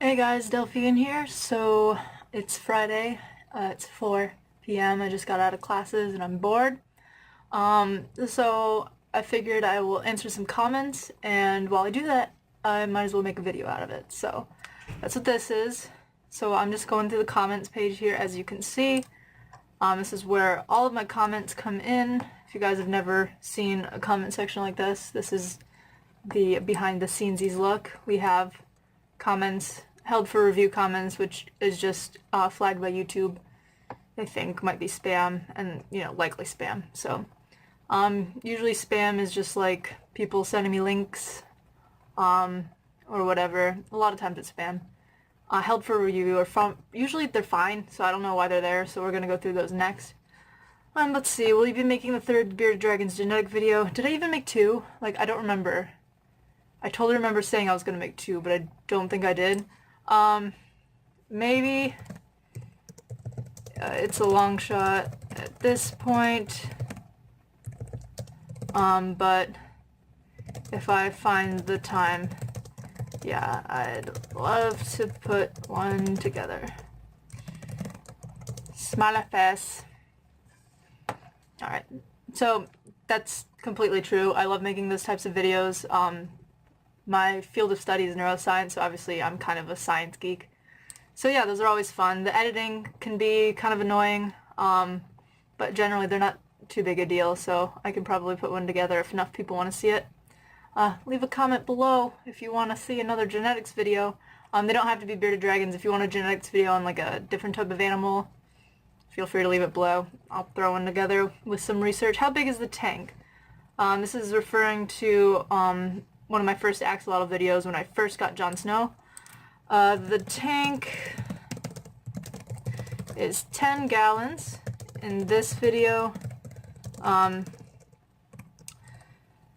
Hey guys, delfiend here. So it's Friday. It's 4 p.m. I just got out of classes and I'm bored. So I figured I will answer some comments, and while I do that, I might as well make a video out of it. So that's what this is. So I'm just going through the comments page here, as you can see. This is where all of my comments come in. If you guys have never seen a comment section like this is the behind the scenesies look. We have comments, held for review comments, which is just flagged by YouTube. They think might be spam, and likely spam. So usually spam is just like people sending me links or whatever. A lot of times it's spam. Held for review, or from, usually they're fine, so I don't know why they're there, so we're gonna go through those next. Let's see, will you be making the third Bearded Dragons genetic video? Did I even make two? Like, I don't remember. I totally remember saying I was gonna make two, but I don't think I did. Maybe. It's a long shot at this point. But if I find the time, yeah, I'd love to put one together. Smiley face. Alright, so that's completely true. I love making those types of videos. My field of study is neuroscience, so obviously I'm kind of a science geek. So yeah, those are always fun. The editing can be kind of annoying, but generally they're not too big a deal, so I can probably put one together if enough people want to see it. Leave a comment below if you want to see another genetics video. They don't have to be bearded dragons. If you want a genetics video on like a different type of animal, feel free to leave it below. I'll throw one together with some research. How big is the tank? This is referring to one of my first axolotl videos when I first got Jon Snow. The tank is 10 gallons in this video,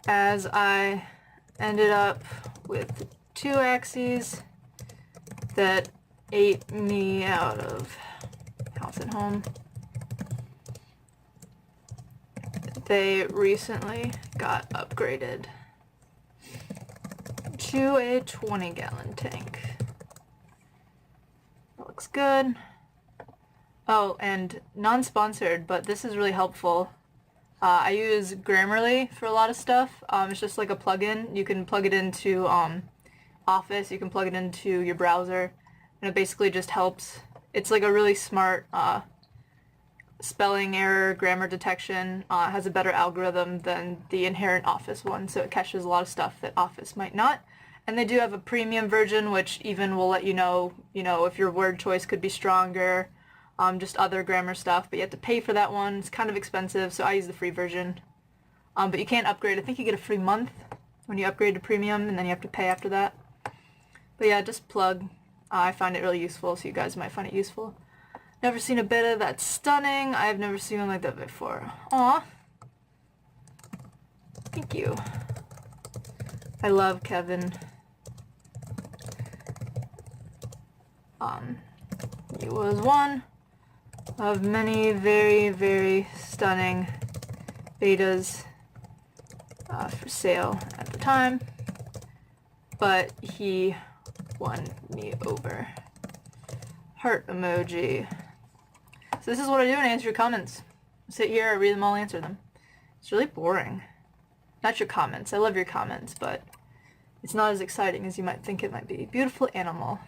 as I ended up with 2 axes that ate me out of house and home. They recently got upgraded to a 20-gallon tank. That looks good. Oh, and non-sponsored, but this is really helpful. I use Grammarly for a lot of stuff. It's just like a plugin. You can plug it into Office, you can plug it into your browser, and it basically just helps. It's like a really smart spelling error, grammar detection. It has a better algorithm than the inherent Office one, so it catches a lot of stuff that Office might not. And they do have a premium version, which even will let you know, if your word choice could be stronger, just other grammar stuff, but you have to pay for that one. It's kind of expensive, so I use the free version. But you can't upgrade. I think you get a free month when you upgrade to premium, and then you have to pay after that. But yeah, just plug. I find it really useful, so you guys might find it useful. Never seen a beta that's stunning. I've never seen one like that before. Aw. Thank you. I love Kevin. He was one of many very, very stunning betas for sale at the time, but he won me over. Heart emoji. So this is what I do when I answer your comments. I sit here, I read them all, answer them. It's really boring. Not your comments. I love your comments, but it's not as exciting as you might think it might be. Beautiful animal.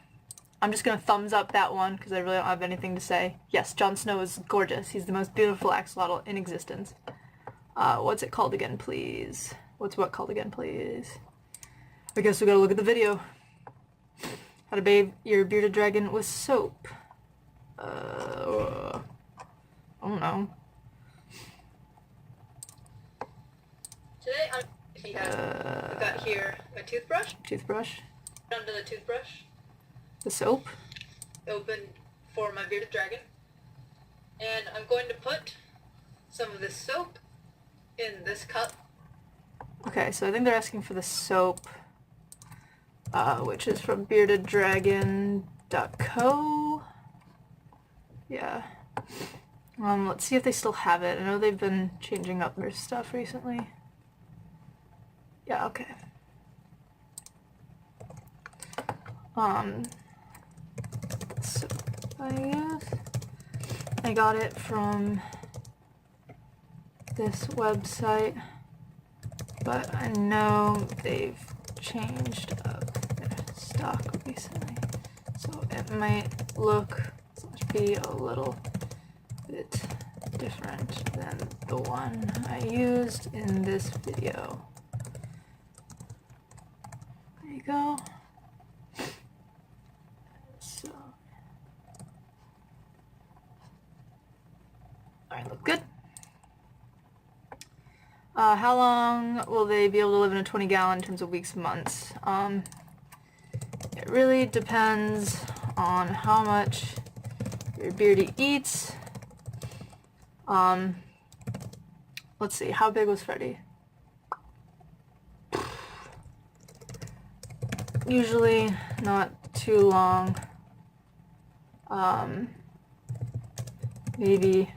I'm just gonna thumbs up that one because I really don't have anything to say. Yes, Jon Snow is gorgeous. He's the most beautiful axolotl in existence. What's it called again, please? What's what called again, please? I guess we gotta look at the video. How to bathe your bearded dragon with soap. I don't know. Today I've got here my toothbrush. Toothbrush. Under the toothbrush. The soap. Open for my bearded dragon. And I'm going to put some of this soap in this cup. Okay, so I think they're asking for the soap, which is from beardeddragon.co. Yeah. Let's see if they still have it. I know they've been changing up their stuff recently. Yeah, okay. soap I use. I got it from this website, but I know they've changed up their stock recently, so it might be a little bit different than the one I used in this video. There you go. So, alright, look good. How long will they be able to live in a 20-gallon in terms of weeks and months? It really depends on how much your beardy eats. Let's see, how big was Freddy? Usually not too long. Maybe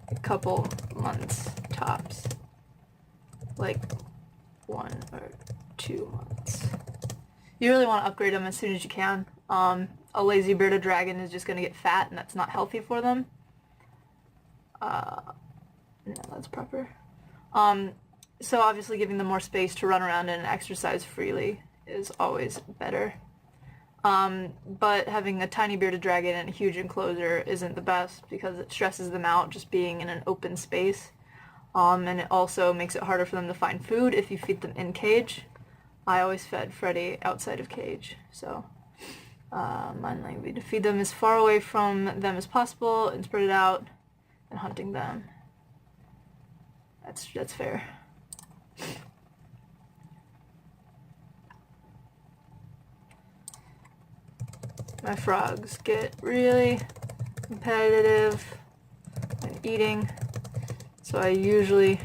a couple months tops. Like 1 or 2 months. You really want to upgrade them as soon as you can. A lazy bearded dragon is just going to get fat, and that's not healthy for them. No, that's proper. So obviously giving them more space to run around and exercise freely is always better. But having a tiny bearded dragon in a huge enclosure isn't the best because it stresses them out just being in an open space. And it also makes it harder for them to find food if you feed them in cage. I always fed Freddy outside of cage, so mine likely to feed them as far away from them as possible and spread it out and hunting them. That's fair. My frogs get really competitive when eating, so I usually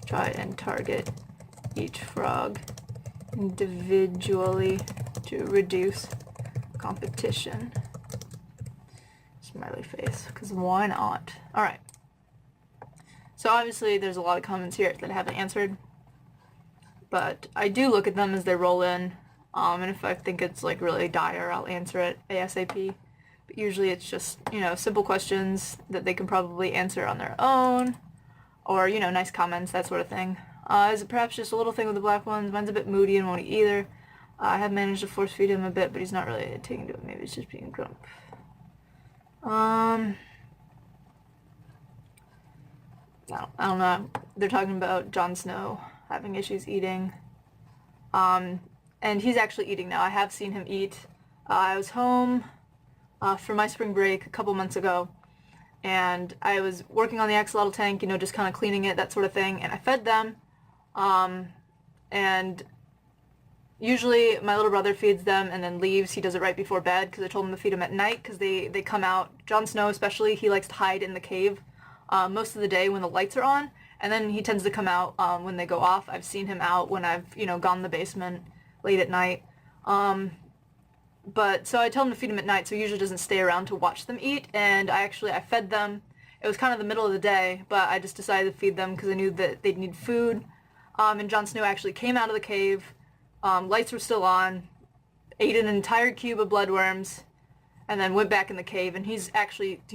try and target each frog individually to reduce competition. Smiley face, because why not? Alright. So obviously there's a lot of comments here that I haven't answered, but I do look at them as they roll in, and if I think it's like really dire, I'll answer it ASAP. But usually it's just, you know, simple questions that they can probably answer on their own, or, you know, nice comments, that sort of thing. Is it perhaps just a little thing with the black ones? Mine's a bit moody and won't eat either. I have managed to force feed him a bit, but he's not really taking to it. Maybe it's just being grump. I don't know. They're talking about Jon Snow having issues eating. And he's actually eating now. I have seen him eat. I was home for my spring break a couple months ago, and I was working on the axolotl tank, you know, just kind of cleaning it, that sort of thing, and I fed them. And usually my little brother feeds them and then leaves. He does it right before bed because I told him to feed them at night because they come out. Jon Snow especially, he likes to hide in the cave most of the day when the lights are on, and then he tends to come out when they go off. I've seen him out when I've, you know, gone in the basement late at night. But so I tell him to feed them at night, so he usually doesn't stay around to watch them eat, and I fed them. It was kind of the middle of the day, but I just decided to feed them because I knew that they'd need food. And Jon Snow actually came out of the cave, lights were still on, ate an entire cube of bloodworms, and then went back in the cave, and he's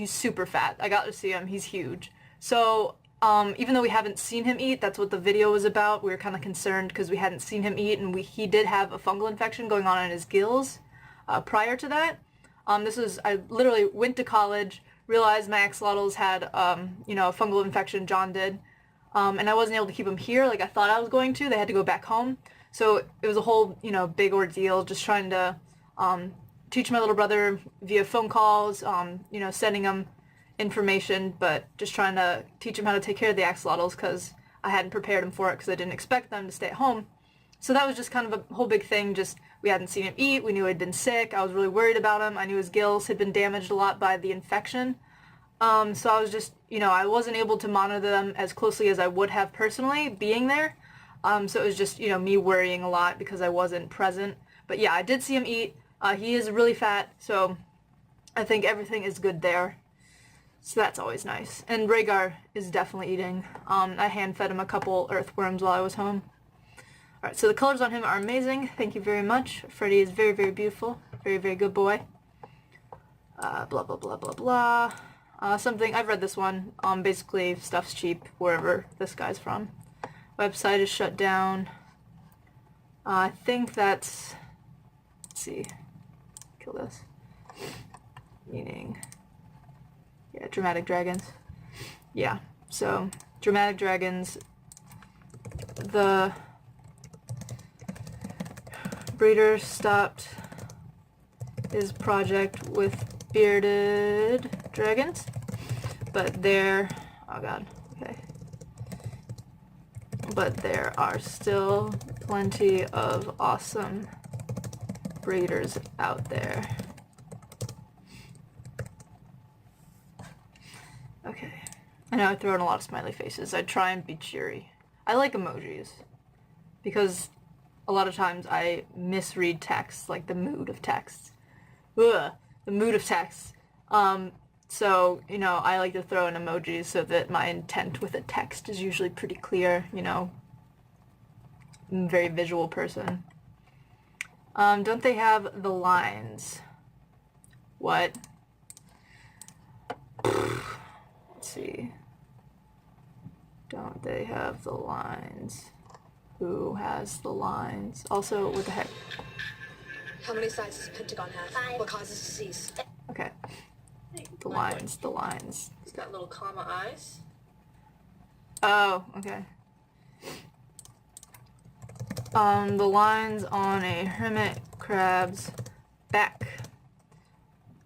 super fat. I got to see him, he's huge. So even though we haven't seen him eat, that's what the video was about. We were kind of concerned because we hadn't seen him eat, and he did have a fungal infection going on in his gills prior to that. I literally went to college, realized my axolotls had, you know, a fungal infection, John did, and I wasn't able to keep them here like I thought I was going to. They had to go back home. So it was a whole, you know, big ordeal just trying to teach my little brother via phone calls, you know, sending him information, but just trying to teach him how to take care of the axolotls because I hadn't prepared him for it because I didn't expect them to stay at home. So that was just kind of a whole big thing. Just we hadn't seen him eat. We knew he'd been sick. I was really worried about him. I knew his gills had been damaged a lot by the infection. So I was just, you know, I wasn't able to monitor them as closely as I would have personally being there. So it was just, you know, me worrying a lot because I wasn't present. But yeah, I did see him eat. He is really fat, so I think everything is good there. So that's always nice. And Rhaegar is definitely eating. I hand-fed him a couple earthworms while I was home. Alright, so the colors on him are amazing. Thank you very much. Freddy is very, very beautiful. Very, very good boy. blah blah blah blah blah. Something, I've read this one. Basically stuff's cheap wherever this guy's from. Website is shut down. I think that's, let's see, kill this. Meaning, yeah, dramatic dragons. Yeah, so dramatic dragons, the breeder stopped his project with bearded dragons, but there, oh god, okay, but there are still plenty of awesome breeders out there. Okay, I know I throw in a lot of smiley faces. I try and be cheery. I like emojis because a lot of times I misread text, like the mood of text. Ugh, the mood of text. So, you know, I like to throw in emojis so that my intent with a text is usually pretty clear, you know. I'm a very visual person. Don't they have the lines? What? Let's see. Don't they have the lines? Who has the lines? Also, what the heck? How many sides does Pentagon have? 5. What causes disease? Okay. The lines, the lines. He's got little comma eyes. Oh, okay. The lines on a hermit crab's back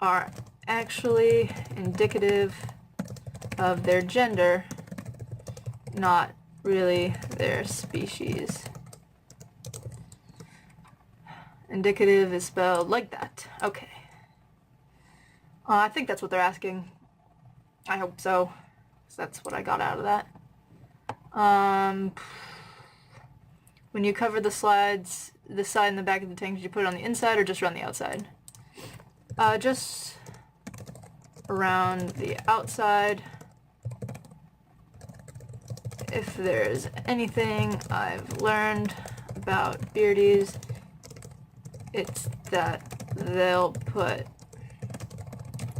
are actually indicative of their gender, not really their species. Indicative is spelled like that. Okay. I think that's what they're asking. I hope so, 'cause that's what I got out of that. When you cover the slides, the side and the back of the tank, did you put it on the inside or just around the outside? Just around the outside. If there's anything I've learned about beardies, it's that they'll put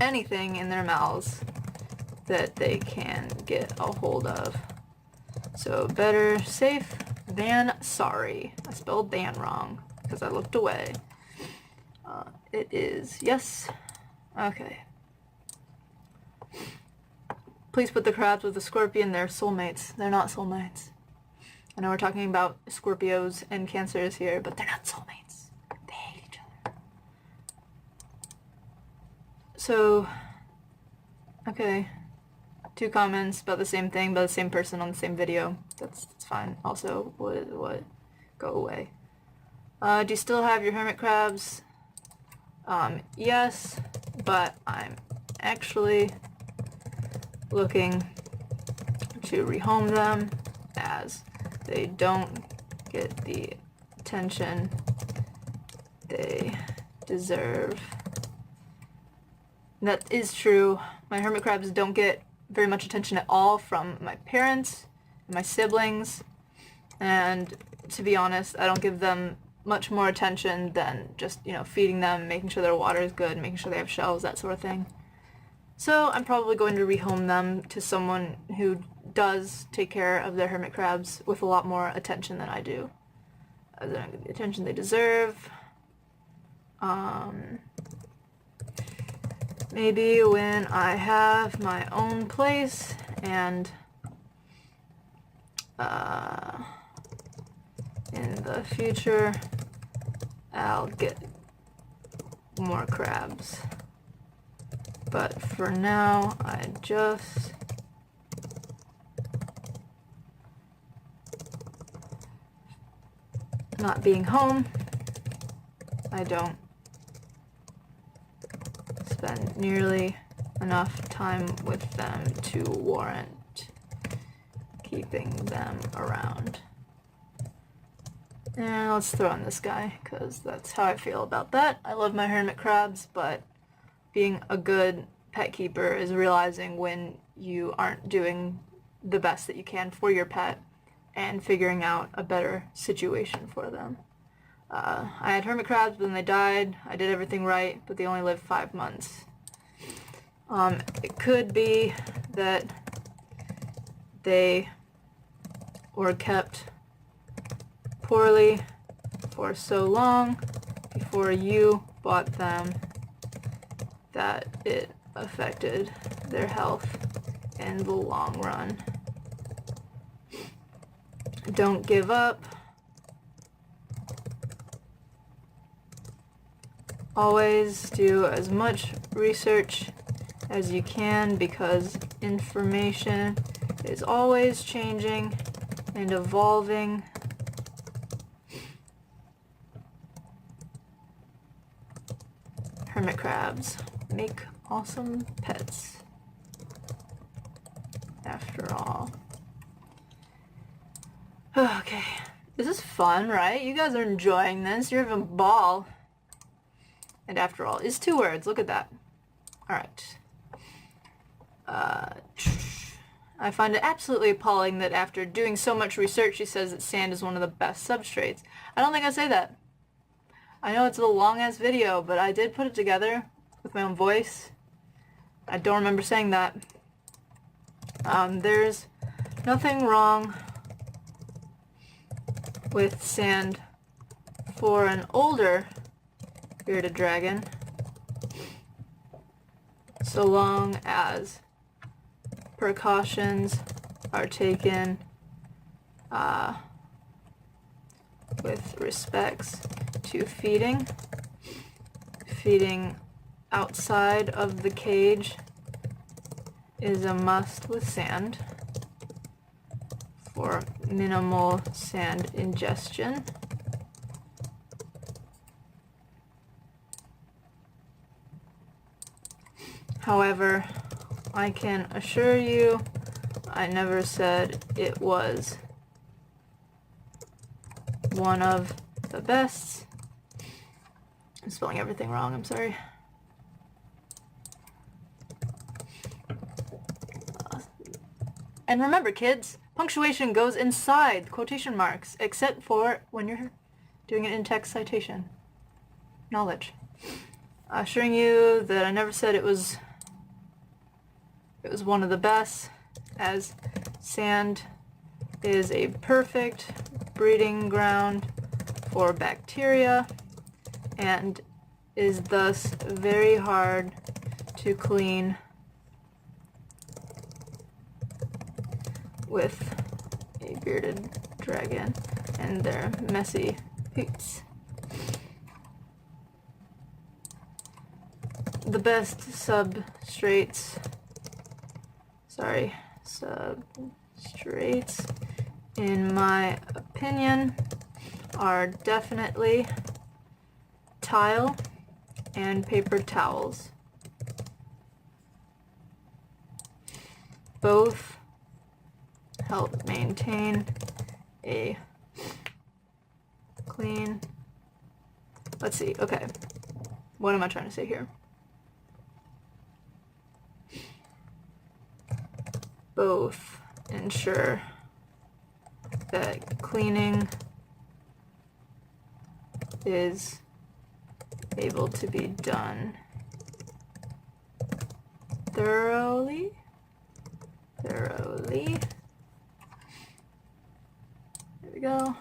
anything in their mouths that they can get a hold of. So better safe than sorry. I spelled than wrong because I looked away. It is yes. Okay. Please put the crabs with the scorpion. They're soulmates. They're not soulmates. I know we're talking about Scorpios and Cancers here, but they're not soulmates. They hate each other. So, okay. 2 comments about the same thing, by the same person on the same video. That's fine. Also, what? Go away. Do you still have your hermit crabs? Yes, but I'm actually looking to rehome them as they don't get the attention they deserve. That is true. My hermit crabs don't get very much attention at all from my parents and my siblings, and to be honest, I don't give them much more attention than just, you know, feeding them, making sure their water is good, making sure they have shells, that sort of thing. So I'm probably going to rehome them to someone who does take care of their hermit crabs with a lot more attention than I do. They don't get the attention they deserve. Maybe when I have my own place and in the future I'll get more crabs. But for now, I just not being home, I don't spend nearly enough time with them to warrant keeping them around. And let's throw in this guy, because that's how I feel about that. I love my hermit crabs, but being a good pet keeper is realizing when you aren't doing the best that you can for your pet and figuring out a better situation for them. I had hermit crabs, but then they died. I did everything right, but they only lived 5 months. It could be that they were kept poorly for so long before you bought them that it affected their health in the long run. Don't give up. Always do as much research as you can because information is always changing and evolving. Hermit crabs make awesome pets, after all. Okay, this is fun, right? You guys are enjoying this. You're having a ball. And after all, it's 2 words. Look at that. Alright. I find it absolutely appalling that after doing so much research, she says that sand is one of the best substrates. I don't think I say that. I know it's a long-ass video, but I did put it together with my own voice. I don't remember saying that. There's nothing wrong with sand for an older bearded dragon, so long as precautions are taken with respects to feeding. Feeding outside of the cage is a must with sand for minimal sand ingestion. However, I can assure you, I never said it was one of the best. I'm spelling everything wrong, I'm sorry. And remember, kids, punctuation goes inside quotation marks, except for when you're doing an in-text citation. Knowledge. Assuring you that I never said it was one of the best, as sand is a perfect breeding ground for bacteria and is thus very hard to clean with a bearded dragon and their messy poots. The best substrates in my opinion are definitely tile and paper towels. Both help maintain a clean, let's see, okay, what am I trying to say here? Both ensure that cleaning is able to be done thoroughly. There we go.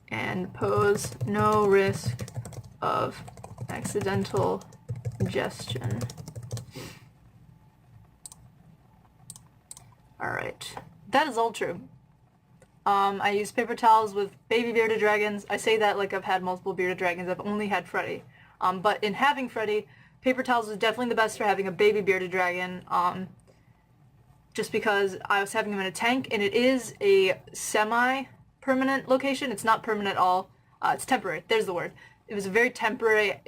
And pose no risk of accidental ingestion. Alright, that is all true. I use paper towels with baby bearded dragons. I say that like I've had multiple bearded dragons. I've only had Freddy. But in having Freddy, paper towels is definitely the best for having a baby bearded dragon. Just because I was having him in a tank, and it is a semi-permanent location. It's not permanent at all. It's temporary. There's the word. It was a very temporary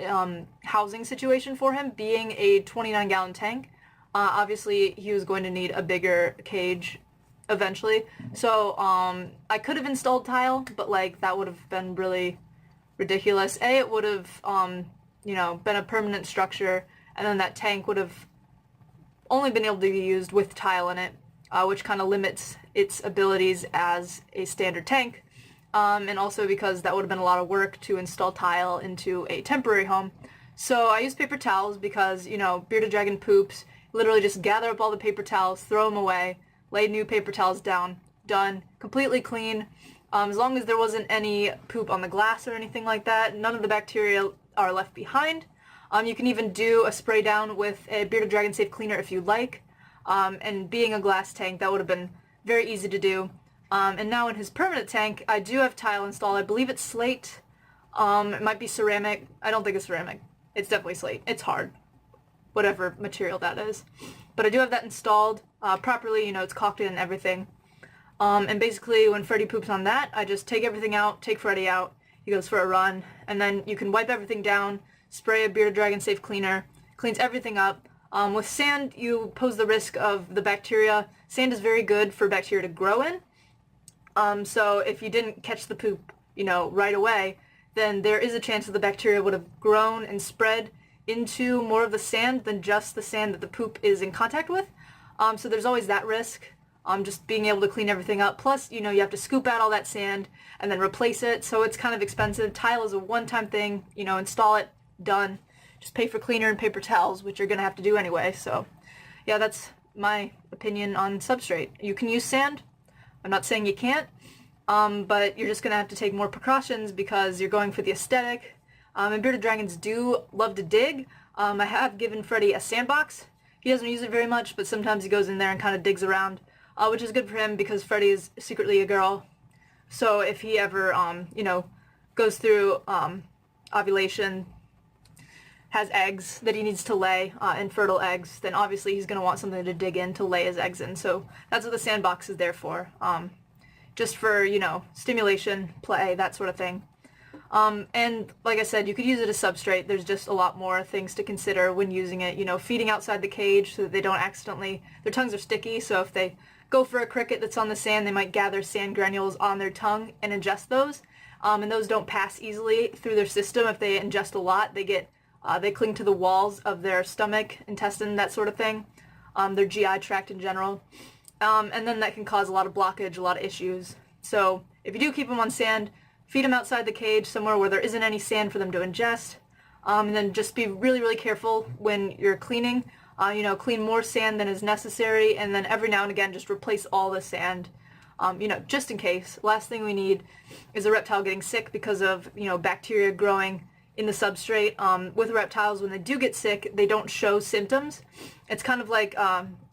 housing situation for him, being a 29-gallon tank. Obviously, he was going to need a bigger cage eventually. So I could have installed tile, but like that would have been really ridiculous. It would have, you know, been a permanent structure, and then that tank would have only been able to be used with tile in it, which kind of limits its abilities as a standard tank. and also because that would have been a lot of work to install tile into a temporary home. So I use paper towels because, you know, bearded dragon poops, literally just gather up all the paper towels, throw them away, lay new paper towels down, done, completely clean. As long as there wasn't any poop on the glass or anything like that, none of the bacteria are left behind. You can even do a spray down with a bearded dragon safe cleaner if you like. And being a glass tank, that would have been very easy to do. And now in his permanent tank, I do have tile installed. I believe it's slate. It might be ceramic. I don't think it's ceramic. It's definitely slate. It's hard. Whatever material that is. But I do have that installed properly. You know, it's caulked in and everything. And basically when Freddy poops on that, I just take everything out, take Freddy out. He goes for a run. And then you can wipe everything down, spray a bearded dragon safe cleaner, cleans everything up. With sand, you pose the risk of the bacteria. Sand is very good for bacteria to grow in. So if you didn't catch the poop, you know, right away, then there is a chance that the bacteria would have grown and spread into more of the sand than just the sand that the poop is in contact with. So there's always that risk. Just being able to clean everything up. Plus, you know, you have to scoop out all that sand and then replace it, so it's kind of expensive. Tile is a one-time thing, you know, install it, done. Just pay for cleaner and paper towels, which you're going to have to do anyway. So yeah, that's my opinion on substrate. You can use sand. I'm not saying you can't, but you're just going to have to take more precautions because you're going for the aesthetic. And bearded dragons do love to dig. I have given Freddy a sandbox. He doesn't use it very much, but sometimes he goes in there and kind of digs around, which is good for him because Freddy is secretly a girl. So if he ever, you know, goes through ovulation, has eggs that he needs to lay, infertile eggs, then obviously he's going to want something to dig in to lay his eggs in. So that's what the sandbox is there for. Just for, you know, stimulation, play, that sort of thing. And like I said, you could use it as substrate. There's just a lot more things to consider when using it. You know, feeding outside the cage so that they don't accidentally, their tongues are sticky, so if they go for a cricket that's on the sand, they might gather sand granules on their tongue and ingest those. And those don't pass easily through their system. If they ingest a lot, they get they cling to the walls of their stomach, intestine, that sort of thing, their GI tract in general. And then that can cause a lot of blockage, a lot of issues. So if you do keep them on sand, feed them outside the cage somewhere where there isn't any sand for them to ingest. And then just be really, really careful when you're cleaning. You know, clean more sand than is necessary, and then every now and again just replace all the sand, you know, just in case. Last thing we need is a reptile getting sick because of, you know, bacteria growing in the substrate. With reptiles, when they do get sick, they don't show symptoms. It's kind of like,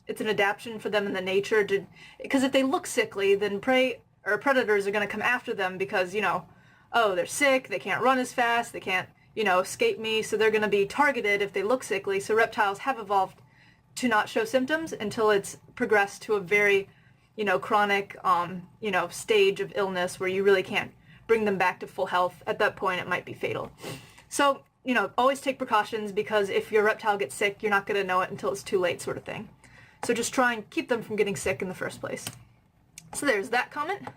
it's an adaptation for them in the nature to, because if they look sickly, then prey or predators are going to come after them because, you know, oh, they're sick, they can't run as fast, they can't, you know, escape me, so they're going to be targeted if they look sickly. So reptiles have evolved to not show symptoms until it's progressed to a very, you know, chronic, you know, stage of illness where you really can't bring them back to full health. At that point, it might be fatal. So, you know, always take precautions because if your reptile gets sick, you're not going to know it until it's too late, sort of thing. So just try and keep them from getting sick in the first place. So there's that comment.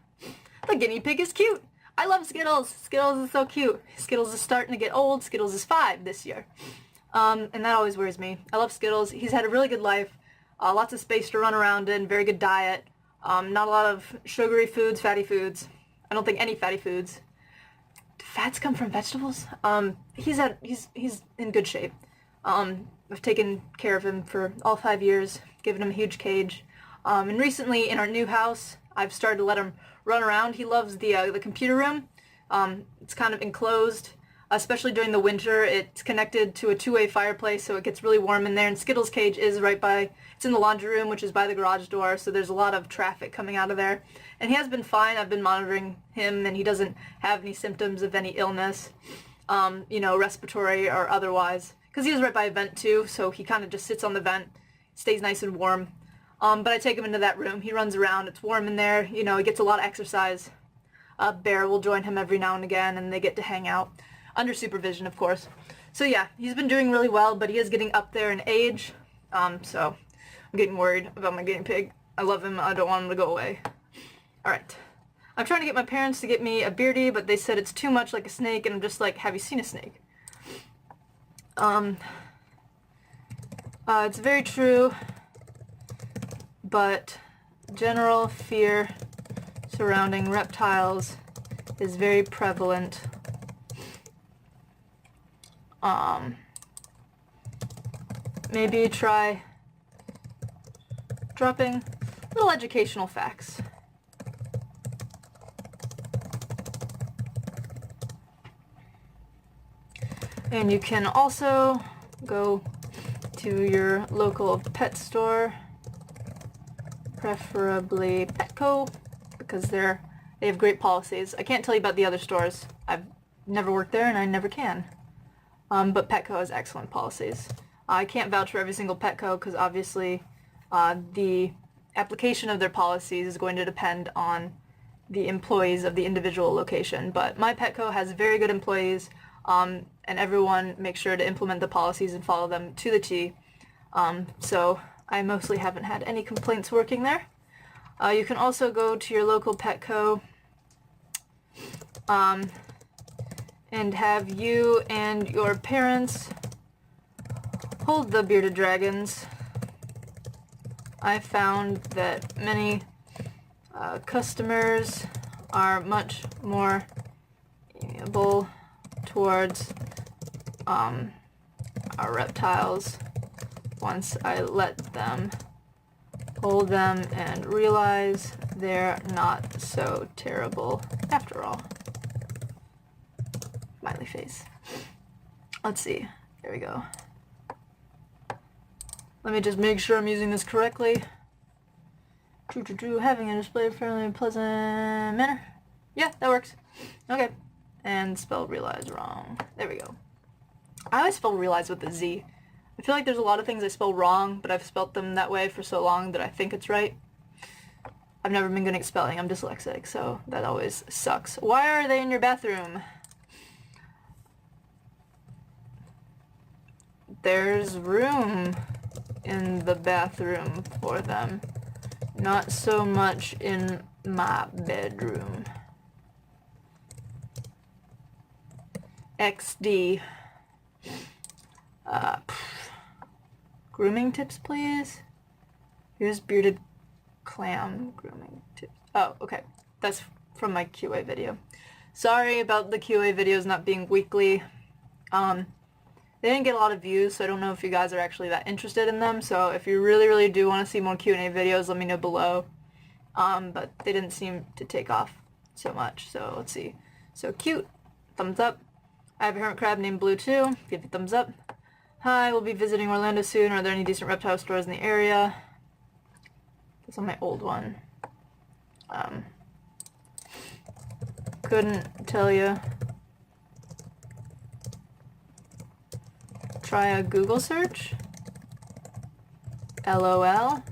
The guinea pig is cute. I love Skittles. Skittles is so cute. Skittles is starting to get old. Skittles is 5 this year. And that always worries me. I love Skittles. He's had a really good life. Lots of space to run around in. Very good diet. Not a lot of sugary foods, fatty foods. I don't think any fatty foods. Do fats come from vegetables? He's in good shape. I've taken care of him for all 5 years, given him a huge cage. And recently in our new house, I've started to let him run around. He loves the computer room. It's kind of enclosed, especially during the winter. It's connected to a two-way fireplace, so it gets really warm in there. And Skittles' cage is right by, it's in the laundry room, which is by the garage door, so there's a lot of traffic coming out of there. And he has been fine. I've been monitoring him, and he doesn't have any symptoms of any illness, you know, respiratory or otherwise. Because he is right by a vent, too, so he kind of just sits on the vent, stays nice and warm. But I take him into that room. He runs around. It's warm in there. You know, he gets a lot of exercise. Bear will join him every now and again, and they get to hang out. Under supervision, of course. So yeah, he's been doing really well, but he is getting up there in age. So I'm getting worried about my guinea pig. I love him. I don't want him to go away. Alright. I'm trying to get my parents to get me a beardy, but they said it's too much like a snake, and I'm just like, have you seen a snake? It's very true, but general fear surrounding reptiles is very prevalent. Maybe try dropping little educational facts. And you can also go to your local pet store, preferably Petco, because they have great policies. I can't tell you about the other stores. I've never worked there and I never can. But Petco has excellent policies. I can't vouch for every single Petco because obviously the application of their policies is going to depend on the employees of the individual location. But my Petco has very good employees, and everyone makes sure to implement the policies and follow them to the T. So I mostly haven't had any complaints working there. You can also go to your local Petco and have you and your parents hold the bearded dragons. I found that many customers are much more amiable towards our reptiles once I let them hold them and realize they're not so terrible after all. Smiley face. Let's see. There we go. Let me just make sure I'm using this correctly. Having a display friendly and pleasant manner. Yeah, that works. Okay. And spell realize wrong. There we go. I always spell realize with a Z. I feel like there's a lot of things I spell wrong, but I've spelt them that way for so long that I think it's right. I've never been good at spelling. I'm dyslexic, so that always sucks. Why are they in your bathroom? There's room in the bathroom for them. Not so much in my bedroom. XD. Grooming tips, please. Here's bearded clam grooming tips. Oh, okay. That's from my QA video. Sorry about the QA videos not being weekly. They didn't get a lot of views, so I don't know if you guys are actually that interested in them. So if you really, really do want to see more Q&A videos, let me know below. But they didn't seem to take off so much. So let's see. So cute. Thumbs up. I have a hermit crab named Blue too. Give it a thumbs up. Hi, we'll be visiting Orlando soon. Are there any decent reptile stores in the area? That's on my old one. Couldn't tell you. Try a Google search. LOL.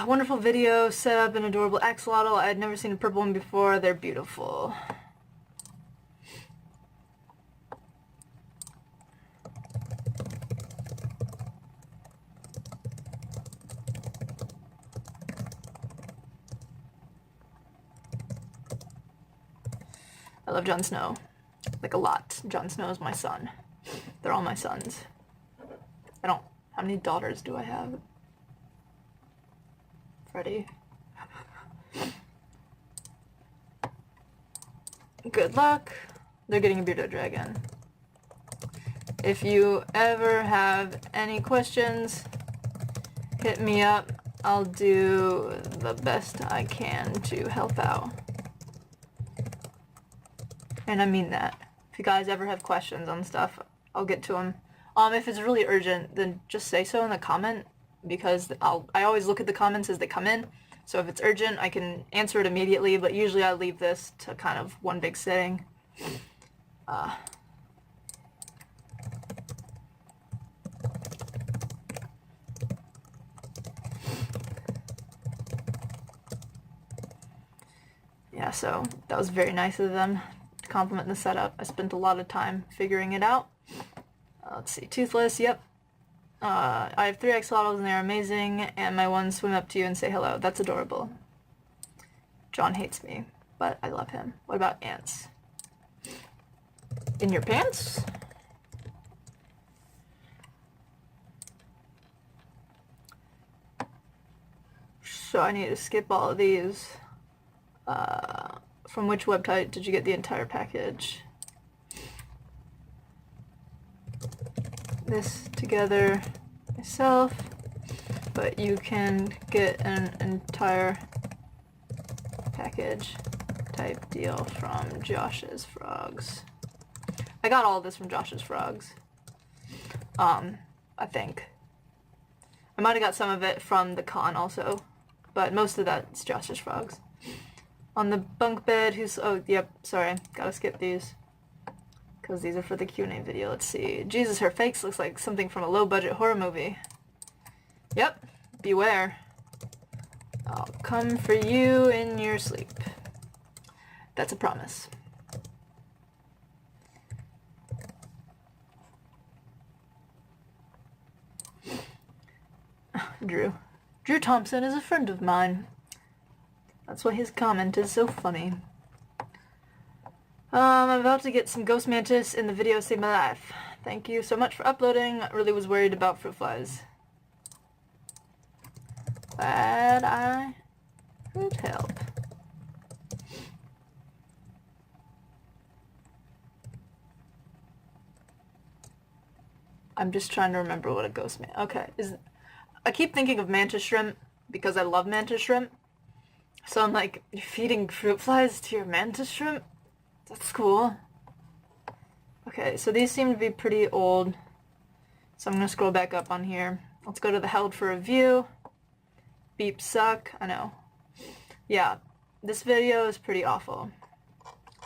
Wonderful video, set up an adorable axolotl. I had never seen a purple one before. They're beautiful. I love Jon Snow. Like a lot. Jon Snow is my son. They're all my sons. How many daughters do I have? Freddy. Good luck. They're getting a bearded dragon. If you ever have any questions, hit me up. I'll do the best I can to help out. And I mean that. If you guys ever have questions on stuff, I'll get to them. If it's really urgent, then just say so in the comment, because I always look at the comments as they come in. So if it's urgent, I can answer it immediately, but usually I leave this to kind of one big sitting. Yeah, so that was very nice of them to compliment the setup. I spent a lot of time figuring it out. Let's see, toothless, yep. I have 3 axolotls and they're amazing, and my ones swim up to you and say hello. That's adorable. John hates me, but I love him. What about ants? In your pants? So I need to skip all of these. From which website did you get the entire package? This together myself, but you can get an entire package type deal from Josh's Frogs. I got all this from Josh's Frogs. I think. I might have got some of it from the con also, but most of that's Josh's Frogs. On the bunk bed, who's... Oh, yep, sorry. Gotta skip these. Because these are for the Q&A video. Let's see. Jesus, her face looks like something from a low-budget horror movie. Yep. Beware. I'll come for you in your sleep. That's a promise. Drew. Drew Thompson is a friend of mine. That's why his comment is so funny. I'm about to get some ghost mantis in the video Save My Life. Thank you so much for uploading. I really was worried about fruit flies. Glad I could help. I'm just trying to remember what a ghost man... Okay, I keep thinking of mantis shrimp because I love mantis shrimp. So I'm like, you're feeding fruit flies to your mantis shrimp? That's cool. Okay, so these seem to be pretty old. So I'm going to scroll back up on here. Let's go to the held for review. Beeps suck. I know. Yeah, this video is pretty awful.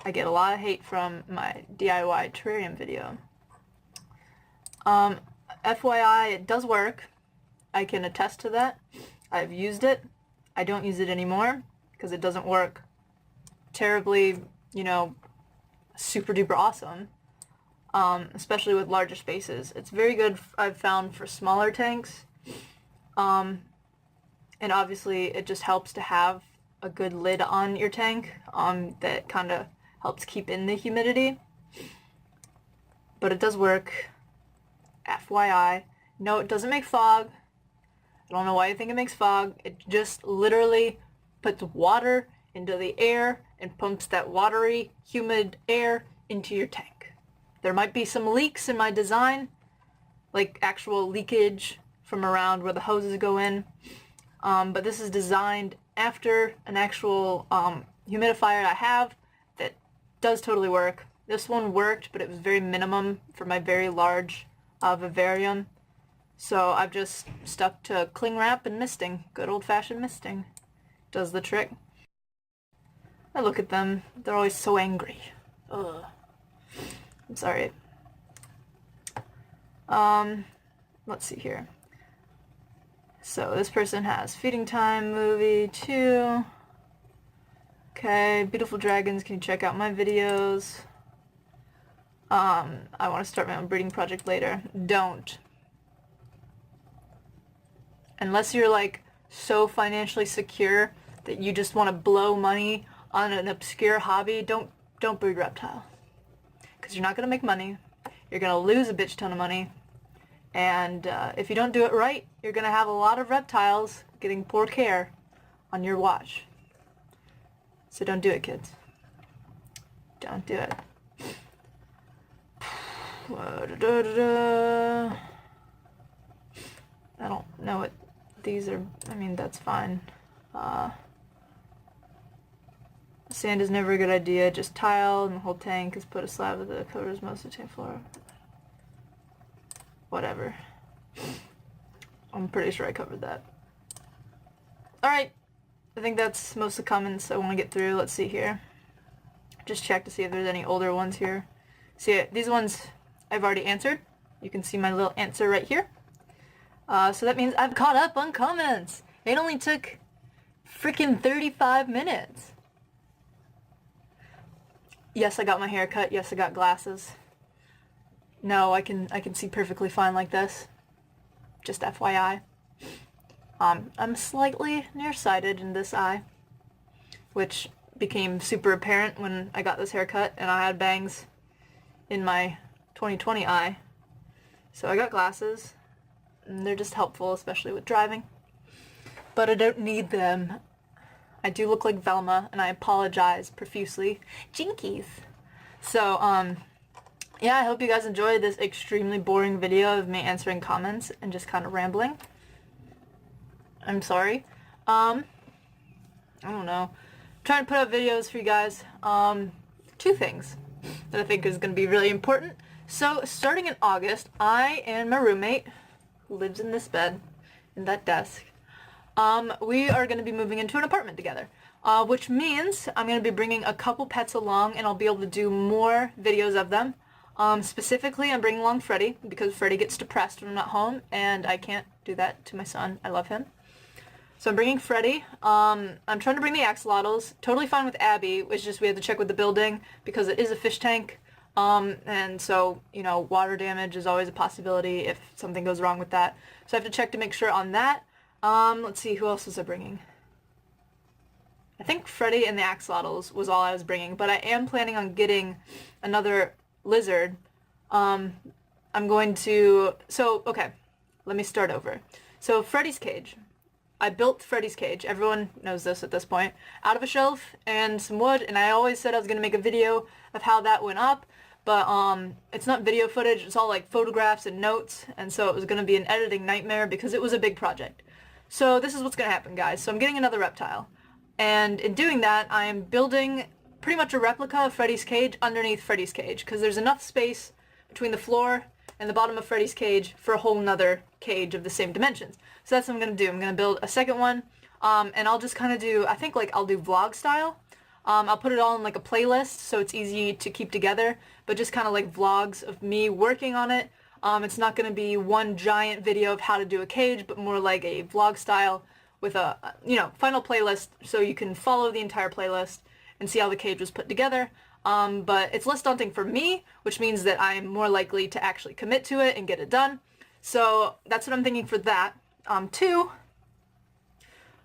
I get a lot of hate from my DIY terrarium video. FYI, it does work. I can attest to that. I've used it. I don't use it anymore because it doesn't work terribly, you know, super duper awesome. Especially with larger spaces. It's very good, I've found, for smaller tanks. And obviously it just helps to have a good lid on your tank that kind of helps keep in the humidity. But it does work. FYI. No, it doesn't make fog. I don't know why you think it makes fog. It just literally puts water into the air and pumps that watery, humid air into your tank. There might be some leaks in my design, like actual leakage from around where the hoses go in. But this is designed after an actual humidifier I have that does totally work. This one worked, but it was very minimum for my very large vivarium. So I've just stuck to cling wrap and misting. Good old-fashioned misting. Does the trick. I look at them. They're always so angry. Ugh. I'm sorry. Let's see here. So this person has Feeding Time movie 2. Okay, Beautiful Dragons, can you check out my videos? I want to start my own breeding project later. Don't. Unless you're like so financially secure that you just want to blow money on an obscure hobby, don't breed reptile. Because you're not going to make money. You're going to lose a bitch ton of money. And if you don't do it right, you're going to have a lot of reptiles getting poor care on your watch. So don't do it, kids. Don't do it. I don't know what these are. I mean, that's fine. Sand is never a good idea. Just tile and the whole tank is put a slab that covers most of the tank floor. Whatever. I'm pretty sure I covered that. Alright. I think that's most of the comments I want to get through. Let's see here. Just check to see if there's any older ones here. See, these ones I've already answered. You can see my little answer right here. So that means I've caught up on comments. It only took freaking 35 minutes. Yes, I got my hair cut. Yes, I got glasses. No, I can see perfectly fine like this. Just FYI. I'm slightly nearsighted in this eye, which became super apparent when I got this haircut and I had bangs in my 2020 eye. So I got glasses, and they're just helpful, especially with driving. but I don't need them. I do look like Velma, and I apologize profusely. Jinkies! So, yeah, I hope you guys enjoyed this extremely boring video of me answering comments and just kind of rambling. I'm sorry. I don't know. I'm trying to put out videos for you guys. Two things that I think is going to be really important. So, starting in August, I and my roommate, who lives in this bed, in that desk, we are going to be moving into an apartment together, which means I'm going to be bringing a couple pets along, and I'll be able to do more videos of them. Specifically, I'm bringing along Freddy, because Freddy gets depressed when I'm not home, and I can't do that to my son. I love him. So I'm bringing Freddy. I'm trying to bring the axolotls. Totally fine with Abby. It's just we have to check with the building, because it is a fish tank. And so, you know, water damage is always a possibility if something goes wrong with that. So I have to check to make sure on that. Let's see, who else was I bringing? I think Freddy and the axolotls was all I was bringing, but I am planning on getting another lizard. I'm going to, okay, let me start over. So Freddy's cage. I built Freddy's cage, everyone knows this at this point, out of a shelf and some wood, and I always said I was going to make a video of how that went up, but it's not video footage, it's all like photographs and notes, and so it was going to be an editing nightmare because it was a big project. So this is what's going to happen, guys. So I'm getting another reptile, and in doing that, I am building pretty much a replica of Freddy's cage underneath Freddy's cage, because there's enough space between the floor and the bottom of Freddy's cage for a whole nother cage of the same dimensions. So that's what I'm going to do. I'm going to build a second one, and I'll just kind of do, I think like I'll do vlog style. I'll put it all in like a playlist so it's easy to keep together, but just kind of like vlogs of me working on it. It's not going to be one giant video of how to do a cage, but more like a vlog style with a, you know, final playlist so you can follow the entire playlist and see how the cage was put together. But it's less daunting for me, which means that I'm more likely to actually commit to it and get it done. So that's what I'm thinking for that. Two,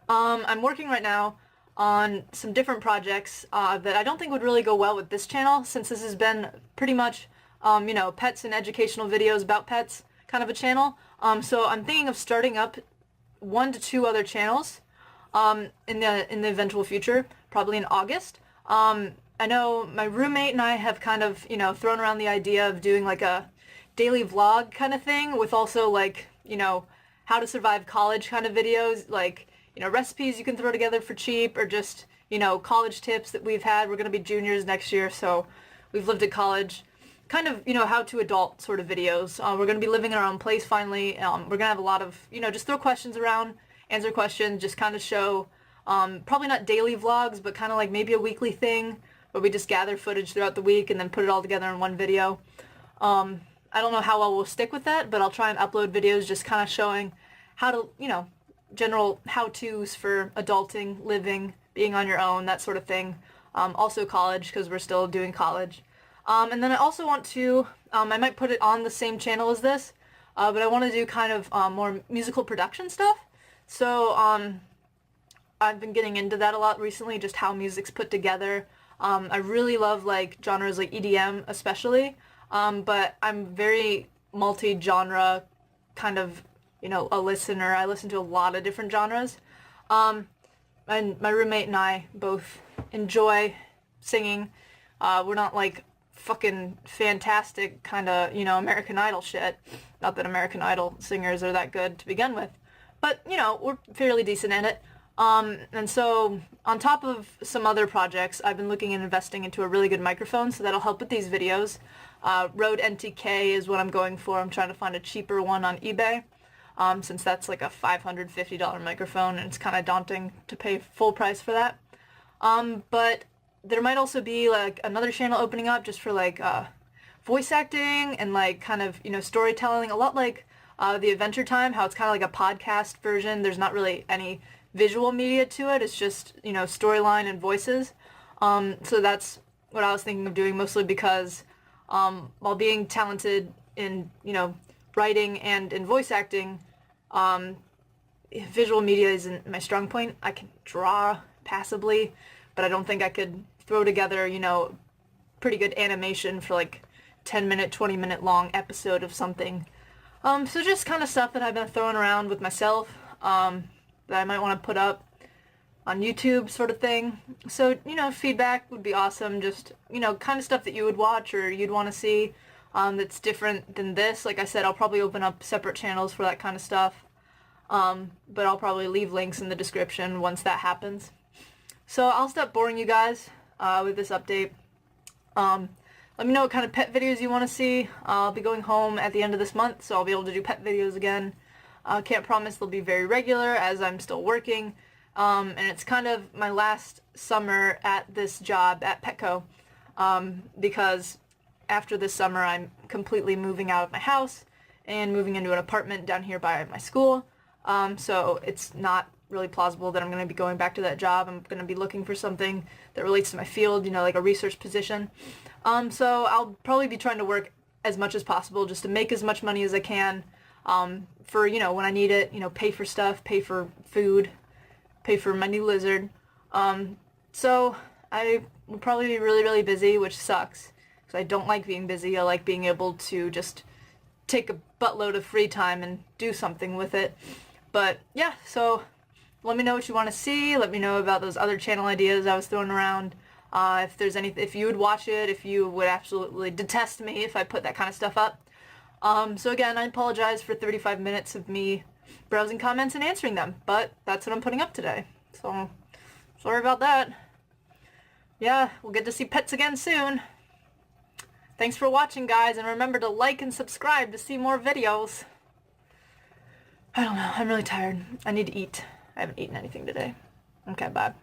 I'm working right now on some different projects that I don't think would really go well with this channel, since this has been pretty much, you know, pets and educational videos about pets kind of a channel. So I'm thinking of starting up 1 to 2 other channels in the eventual future, probably in August. I know my roommate and I have kind of, you know, thrown around the idea of doing like a daily vlog kind of thing with also like, you know, how to survive college kind of videos, like, you know, recipes you can throw together for cheap, or just, you know, college tips that we've had. We're going to be juniors next year, so we've lived at college. Kind of, you know, how to adult sort of videos. We're going to be living in our own place finally. We're going to have a lot of, you know, just throw questions around, answer questions, just kind of show, probably not daily vlogs, but kind of like maybe a weekly thing where we just gather footage throughout the week and then put it all together in one video. I don't know how well we'll stick with that, but I'll try and upload videos just kind of showing how to, you know, general how-tos for adulting, living, being on your own, that sort of thing. Also college, because we're still doing college. And then I also want to, I might put it on the same channel as this, but I want to do kind of more musical production stuff. So I've been getting into that a lot recently, just how music's put together. I really love like genres like EDM especially, but I'm very multi-genre kind of, you know, a listener. I listen to a lot of different genres. And my roommate and I both enjoy singing. We're not like fucking fantastic kind of, you know, American Idol shit. Not that American Idol singers are that good to begin with, but, you know, we're fairly decent at it. And so on top of some other projects, I've been looking and investing into a really good microphone, so that'll help with these videos. Rode NTK is what I'm going for. I'm trying to find a cheaper one on eBay, since that's like a $550 microphone, and it's kind of daunting to pay full price for that. But there might also be like another channel opening up just for like voice acting and like kind of, you know, storytelling, a lot like the Adventure Time, how it's kind of like a podcast version. There's not really any visual media to it. It's just, you know, storyline and voices. So that's what I was thinking of doing, mostly because while being talented in, you know, writing and in voice acting, visual media isn't my strong point. I can draw passably, but I don't think I could throw together, you know, pretty good animation for like 10-minute, 20-minute long episode of something. So just kind of stuff that I've been throwing around with myself. that I might want to put up on YouTube sort of thing. So, you know, feedback would be awesome. Just, you know, kind of stuff that you would watch or you'd want to see that's different than this. Like I said, I'll probably open up separate channels for that kind of stuff. But I'll probably leave links in the description once that happens. So I'll stop boring you guys with this update. Let me know what kind of pet videos you want to see. I'll be going home at the end of this month, so I'll be able to do pet videos again. Can't promise they'll be very regular as I'm still working. And it's kind of my last summer at this job at Petco, because after this summer I'm completely moving out of my house and moving into an apartment down here by my school. So it's not really plausible that I'm going to be going back to that job. I'm going to be looking for something that relates to my field, you know, like a research position. So I'll probably be trying to work as much as possible just to make as much money as I can, for, you know, when I need it, you know, pay for stuff, pay for food, pay for my new lizard. So I will probably be really, really busy, which sucks, because I don't like being busy. I like being able to just take a buttload of free time and do something with it. But yeah, so let me know what you want to see. Let me know about those other channel ideas I was throwing around. If there's anything, if you would watch it, if you would absolutely detest me if I put that kind of stuff up. So again, I apologize for 35 minutes of me browsing comments and answering them, but that's what I'm putting up today. So sorry about that. Yeah, we'll get to see pets again soon. Thanks for watching, guys, and remember to like and subscribe to see more videos. I don't know, I'm really tired. I need to eat. I haven't eaten anything today. Okay, bye.